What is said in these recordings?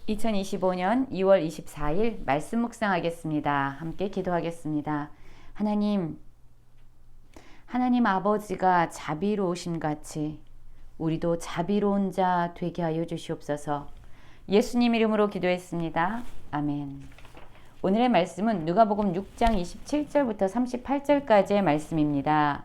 2025년 2월 24일 말씀 묵상하겠습니다. 함께 기도하겠습니다. 하나님 아버지가 자비로우심 같이 우리도 자비로운 자 되게 하여 주시옵소서. 예수님 이름으로 기도했습니다. 아멘. 오늘의 말씀은 누가복음 6장 27절부터 38절까지의 말씀입니다.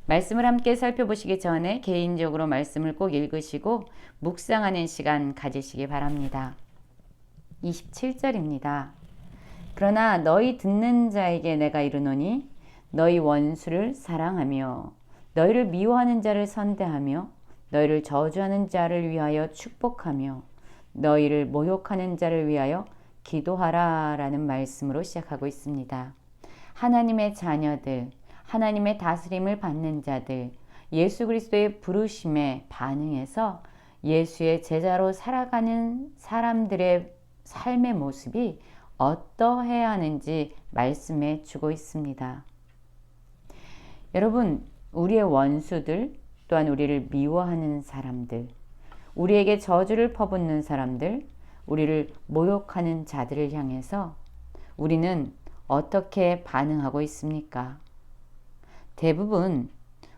말씀을 함께 살펴보시기 전에 개인적으로 말씀을 꼭 읽으시고 묵상하는 시간 가지시기 바랍니다. 27절입니다. 그러나 너희 듣는 자에게 내가 이르노니 너희 원수를 사랑하며 너희를 미워하는 자를 선대하며 너희를 저주하는 자를 위하여 축복하며 너희를 모욕하는 자를 위하여 기도하라 라는 말씀으로 시작하고 있습니다. 하나님의 자녀들, 하나님의 다스림을 받는 자들, 예수 그리스도의 부르심에 반응해서 예수의 제자로 살아가는 사람들의 삶의 모습이 어떠해야 하는지 말씀해 주고 있습니다. 여러분, 우리의 원수들, 또한 우리를 미워하는 사람들, 우리에게 저주를 퍼붓는 사람들, 우리를 모욕하는 자들을 향해서 우리는 어떻게 반응하고 있습니까? 대부분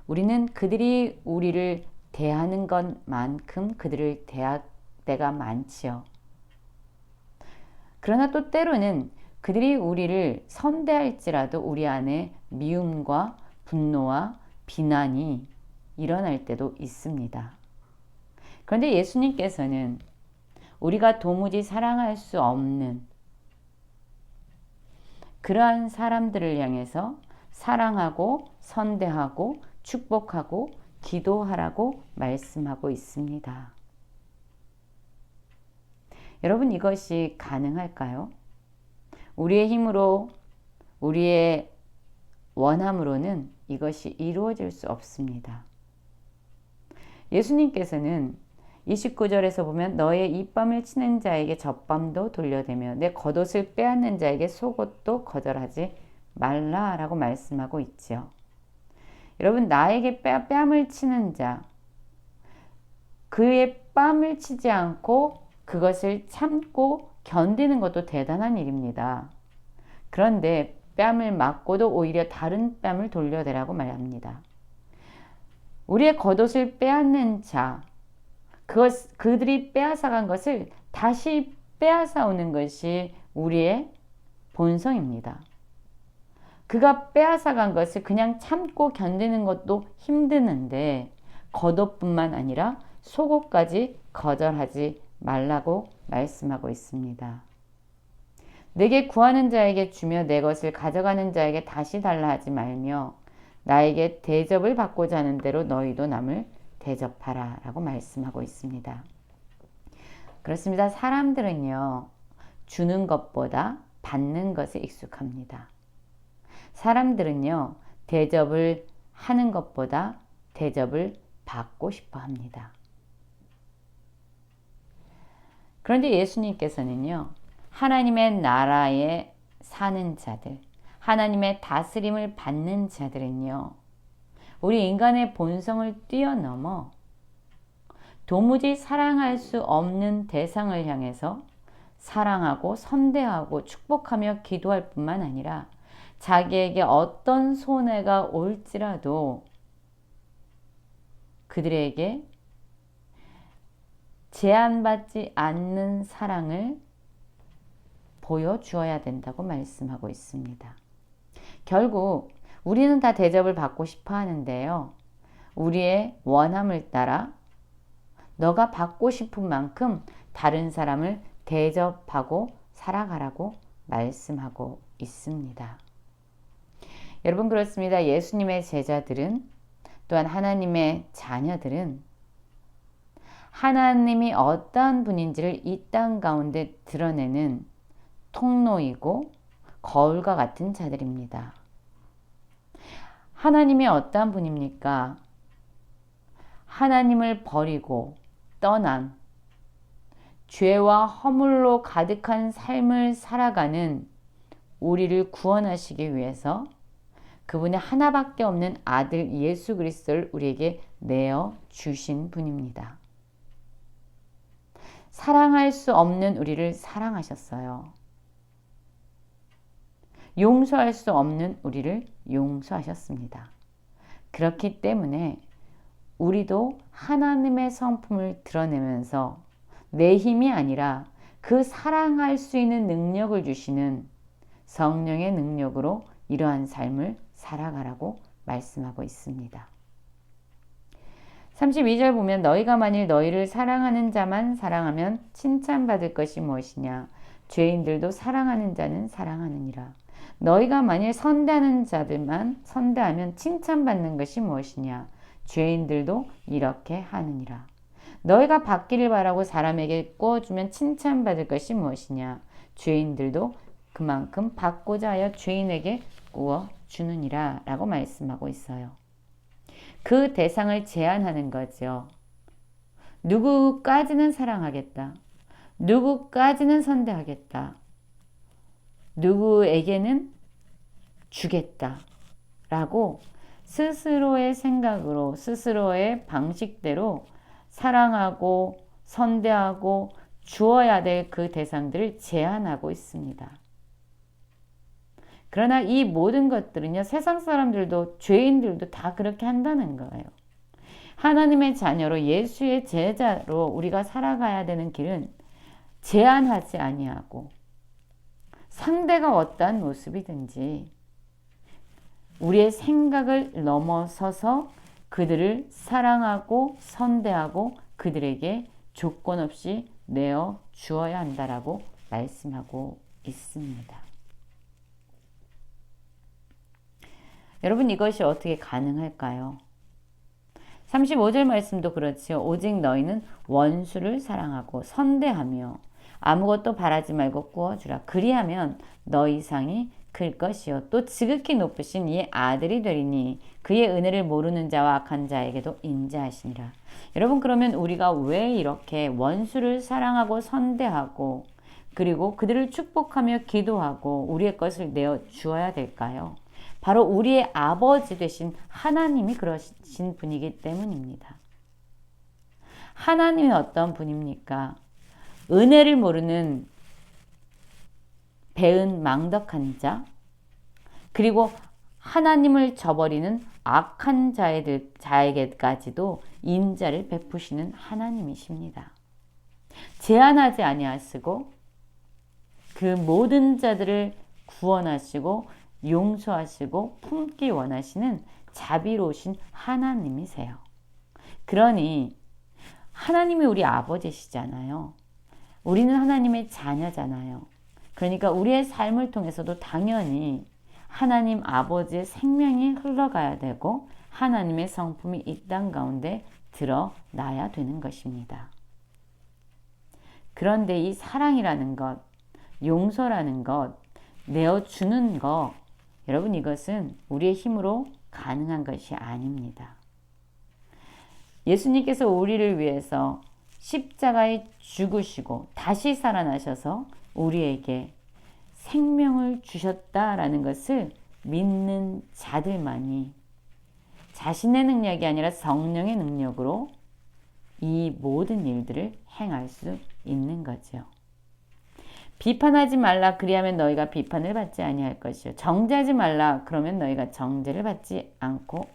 우리는 그들이 우리를 대하는 것만큼 그들을 대할 때가 많지요. 그러나 또 때로는 그들이 우리를 선대할지라도 우리 안에 미움과 분노와 비난이 일어날 때도 있습니다. 그런데 예수님께서는 우리가 도무지 사랑할 수 없는 그러한 사람들을 향해서 사랑하고 선대하고 축복하고 기도하라고 말씀하고 있습니다. 여러분, 이것이 가능할까요? 우리의 힘으로, 우리의 원함으로는 이것이 이루어질 수 없습니다. 예수님께서는 29절에서 보면 너의 입밤을 치는 자에게 젖밤도 돌려대며 내 겉옷을 빼앗는 자에게 속옷도 거절하지 말라라고 말씀하고 있지요. 여러분, 나에게 뺨을 치는 자, 그의 뺨을 치지 않고 그것을 참고 견디는 것도 대단한 일입니다. 그런데 뺨을 맞고도 오히려 다른 뺨을 돌려대라고 말합니다. 우리의 겉옷을 빼앗는 자, 그들이 빼앗아간 것을 다시 빼앗아 오는 것이 우리의 본성입니다. 그가 빼앗아간 것을 그냥 참고 견디는 것도 힘드는데 겉옷뿐만 아니라 속옷까지 거절하지 말라고 말씀하고 있습니다. 내게 구하는 자에게 주며 내 것을 가져가는 자에게 다시 달라 하지 말며 나에게 대접을 받고자 하는 대로 너희도 남을 대접하라 라고 말씀하고 있습니다. 그렇습니다. 사람들은요, 주는 것보다 받는 것에 익숙합니다. 사람들은요, 대접을 하는 것보다 대접을 받고 싶어 합니다. 그런데 예수님께서는요, 하나님의 나라에 사는 자들, 하나님의 다스림을 받는 자들은요, 우리 인간의 본성을 뛰어넘어 도무지 사랑할 수 없는 대상을 향해서 사랑하고 선대하고 축복하며 기도할 뿐만 아니라 자기에게 어떤 손해가 올지라도 그들에게 제한받지 않는 사랑을 보여주어야 된다고 말씀하고 있습니다. 결국 우리는 다 대접을 받고 싶어 하는데요. 우리의 원함을 따라 너가 받고 싶은 만큼 다른 사람을 대접하고 살아가라고 말씀하고 있습니다. 여러분, 그렇습니다. 예수님의 제자들은, 또한 하나님의 자녀들은 하나님이 어떠한 분인지를 이 땅 가운데 드러내는 통로이고 거울과 같은 자들입니다. 하나님이 어떠한 분입니까? 하나님을 버리고 떠난 죄와 허물로 가득한 삶을 살아가는 우리를 구원하시기 위해서 그분의 하나밖에 없는 아들 예수 그리스도를 우리에게 내어 주신 분입니다. 사랑할 수 없는 우리를 사랑하셨어요. 용서할 수 없는 우리를 용서하셨습니다. 그렇기 때문에 우리도 하나님의 성품을 드러내면서 내 힘이 아니라 그 사랑할 수 있는 능력을 주시는 성령의 능력으로 이러한 삶을 살아가라고 말씀하고 있습니다. 32절 보면 너희가 만일 너희를 사랑하는 자만 사랑하면 칭찬받을 것이 무엇이냐. 죄인들도 사랑하는 자는 사랑하느니라. 너희가 만일 선대하는 자들만 선대하면 칭찬받는 것이 무엇이냐. 죄인들도 이렇게 하느니라. 너희가 받기를 바라고 사람에게 구워주면 칭찬받을 것이 무엇이냐. 죄인들도 그만큼 받고자 하여 죄인에게 구워주느니라 라고 말씀하고 있어요. 그 대상을 제한하는 거죠. 누구까지는 사랑하겠다. 누구까지는 선대하겠다. 누구에게는 주겠다. 라고 스스로의 생각으로 스스로의 방식대로 사랑하고 선대하고 주어야 될 그 대상들을 제한하고 있습니다. 그러나 이 모든 것들은요, 세상 사람들도 죄인들도 다 그렇게 한다는 거예요. 하나님의 자녀로 예수의 제자로 우리가 살아가야 되는 길은 제한하지 아니하고 상대가 어떠한 모습이든지 우리의 생각을 넘어서서 그들을 사랑하고 선대하고 그들에게 조건 없이 내어 주어야 한다라고 말씀하고 있습니다. 여러분, 이것이 어떻게 가능할까요? 35절 말씀도 그렇지요. 오직 너희는 원수를 사랑하고 선대하며 아무것도 바라지 말고 구워주라. 그리하면 너희 상이 클 것이요 또 지극히 높으신 이의 아들이 되리니 그의 은혜를 모르는 자와 악한 자에게도 인자하시니라. 여러분, 그러면 우리가 왜 이렇게 원수를 사랑하고 선대하고 그리고 그들을 축복하며 기도하고 우리의 것을 내어 주어야 될까요? 바로 우리의 아버지 되신 하나님이 그러신 분이기 때문입니다. 하나님이 어떤 분입니까? 은혜를 모르는 배은 망덕한 자, 그리고 하나님을 저버리는 악한 자에게까지도 인자를 베푸시는 하나님이십니다. 제한하지 아니하시고 그 모든 자들을 구원하시고 용서하시고 품기 원하시는 자비로우신 하나님이세요. 그러니 하나님이 우리 아버지시잖아요. 우리는 하나님의 자녀잖아요. 그러니까 우리의 삶을 통해서도 당연히 하나님 아버지의 생명이 흘러가야 되고 하나님의 성품이 이 땅 가운데 드러나야 되는 것입니다. 그런데 이 사랑이라는 것, 용서라는 것, 내어주는 것, 여러분, 이것은 우리의 힘으로 가능한 것이 아닙니다. 예수님께서 우리를 위해서 십자가에 죽으시고 다시 살아나셔서 우리에게 생명을 주셨다라는 것을 믿는 자들만이 자신의 능력이 아니라 성령의 능력으로 이 모든 일들을 행할 수 있는 거죠. 비판하지 말라 그리하면 너희가 비판을 받지 아니할 것이요 정죄하지 말라 그러면 너희가 정죄를 받지 않고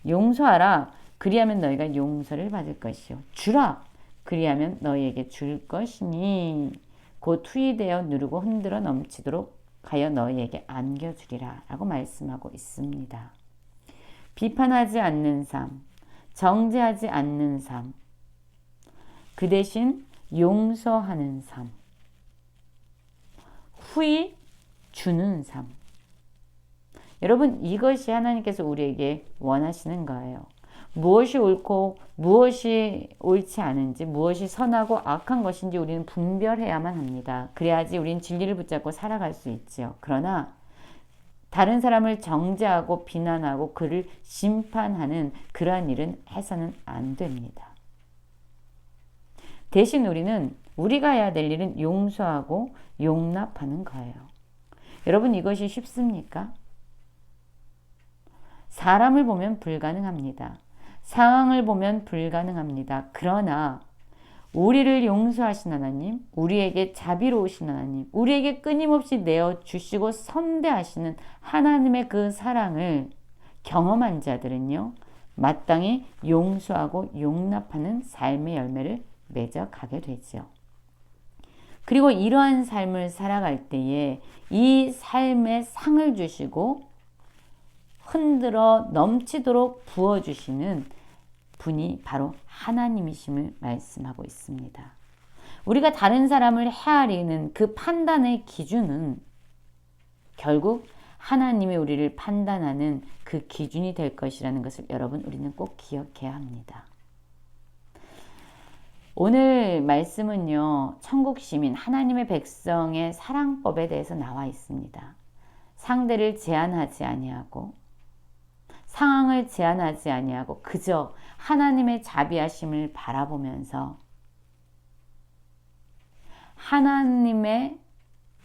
용서하라 그리하면 너희가 용서를 받을 것이요 주라 그리하면 너희에게 줄 것이니 곧 투이되어 누르고 흔들어 넘치도록 하여 너희에게 안겨주리라 라고 말씀하고 있습니다. 비판하지 않는 삶, 정죄하지 않는 삶, 그 대신 용서하는 삶, 후히 주는 삶. 여러분, 이것이 하나님께서 우리에게 원하시는 거예요. 무엇이 옳고 무엇이 옳지 않은지, 무엇이 선하고 악한 것인지 우리는 분별해야만 합니다. 그래야지 우리는 진리를 붙잡고 살아갈 수 있지요. 그러나 다른 사람을 정죄하고 비난하고 그를 심판하는 그러한 일은 해서는 안 됩니다. 대신 우리는 우리가 해야 될 일은 용서하고 용납하는 거예요. 여러분, 이것이 쉽습니까? 사람을 보면 불가능합니다. 상황을 보면 불가능합니다. 그러나 우리를 용서하신 하나님, 우리에게 자비로우신 하나님, 우리에게 끊임없이 내어주시고 선대하시는 하나님의 그 사랑을 경험한 자들은요, 마땅히 용서하고 용납하는 삶의 열매를 맺어가게 되죠. 그리고 이러한 삶을 살아갈 때에 이 삶에 상을 주시고 흔들어 넘치도록 부어주시는 분이 바로 하나님이심을 말씀하고 있습니다. 우리가 다른 사람을 헤아리는 그 판단의 기준은 결국 하나님이 우리를 판단하는 그 기준이 될 것이라는 것을 여러분 우리는 꼭 기억해야 합니다. 오늘 말씀은요, 천국 시민 하나님의 백성의 사랑법에 대해서 나와 있습니다. 상대를 제한하지 아니하고 상황을 제한하지 아니하고 그저 하나님의 자비하심을 바라보면서 하나님의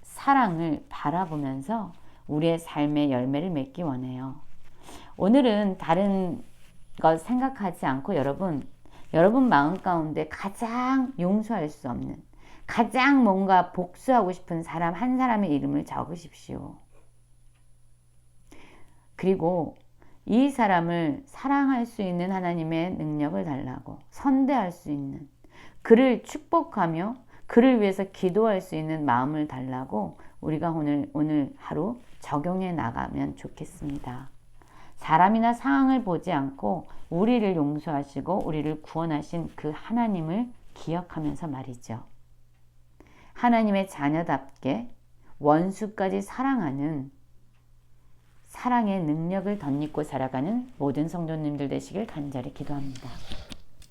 사랑을 바라보면서 우리의 삶의 열매를 맺기 원해요. 오늘은 다른 것 생각하지 않고 여러분 마음 가운데 가장 용서할 수 없는, 가장 뭔가 복수하고 싶은 사람 한 사람의 이름을 적으십시오. 그리고 이 사람을 사랑할 수 있는 하나님의 능력을 달라고, 선대할 수 있는, 그를 축복하며 그를 위해서 기도할 수 있는 마음을 달라고 우리가 오늘 하루 적용해 나가면 좋겠습니다. 사람이나 상황을 보지 않고 우리를 용서하시고 우리를 구원하신 그 하나님을 기억하면서 말이죠. 하나님의 자녀답게 원수까지 사랑하는 사랑의 능력을 덧입고 살아가는 모든 성도님들 되시길 간절히 기도합니다.